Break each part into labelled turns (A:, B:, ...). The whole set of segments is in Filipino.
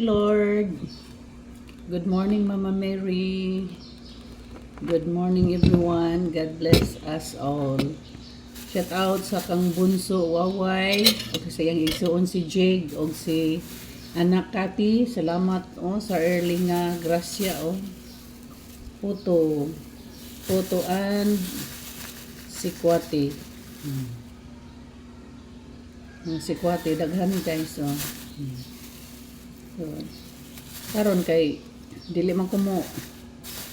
A: Lord. Good morning, Mama Mary. Good morning, everyone. God bless us all. Shout out sa kang bunso Waway, o sa iyang igsuon si Jig o si anak Kati. Salamat sa early nga grasya Puto and si Kwati. Si Kwati daghan guys So, karon kay dili man ko mo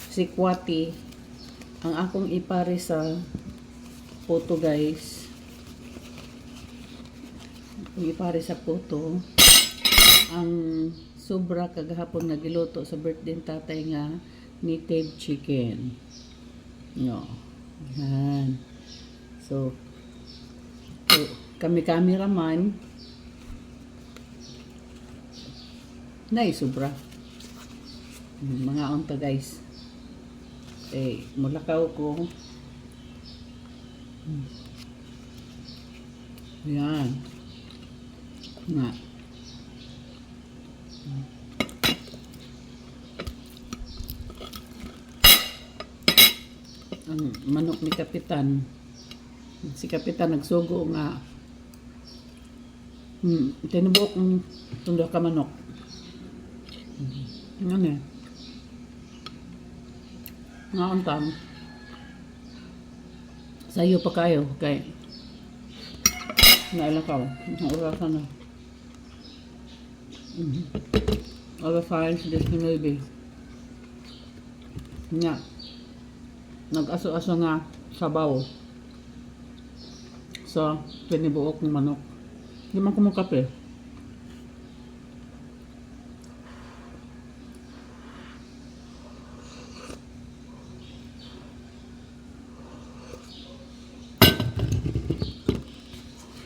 A: si Kwati ang akong ipare sa puto guys. Ang ipare sa puto ang sobra kagahapon nga giluto sa birthday tatay nga native chicken. No. Yan. So kami cameraman nay sobra mga unta guys mulakaw ko yan nga ang manok ni Kapitan si Kapitan nagsugo nga tinubuok ng tundo ka manok ano nga untang sayo pa kayo kay nailakaw ang orasan na alas 5:19 nga nag-aso-aso nga sabaw sa tinibuok ng manok di man kumukape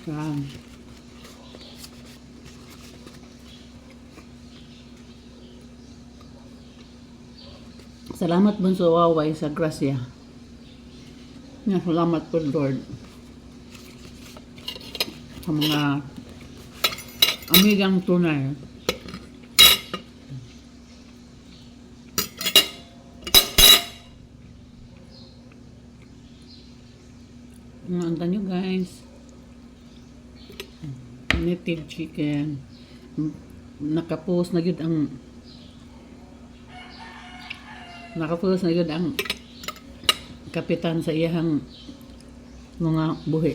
A: yan. Salamat bunso Waway sa grasya. Salamat po Lord. Sa mga amigang tunay. Ang nyo guys. Native chicken. Nakapost na yun ang Kapitan sa iyang mga buhi.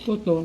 A: Puto.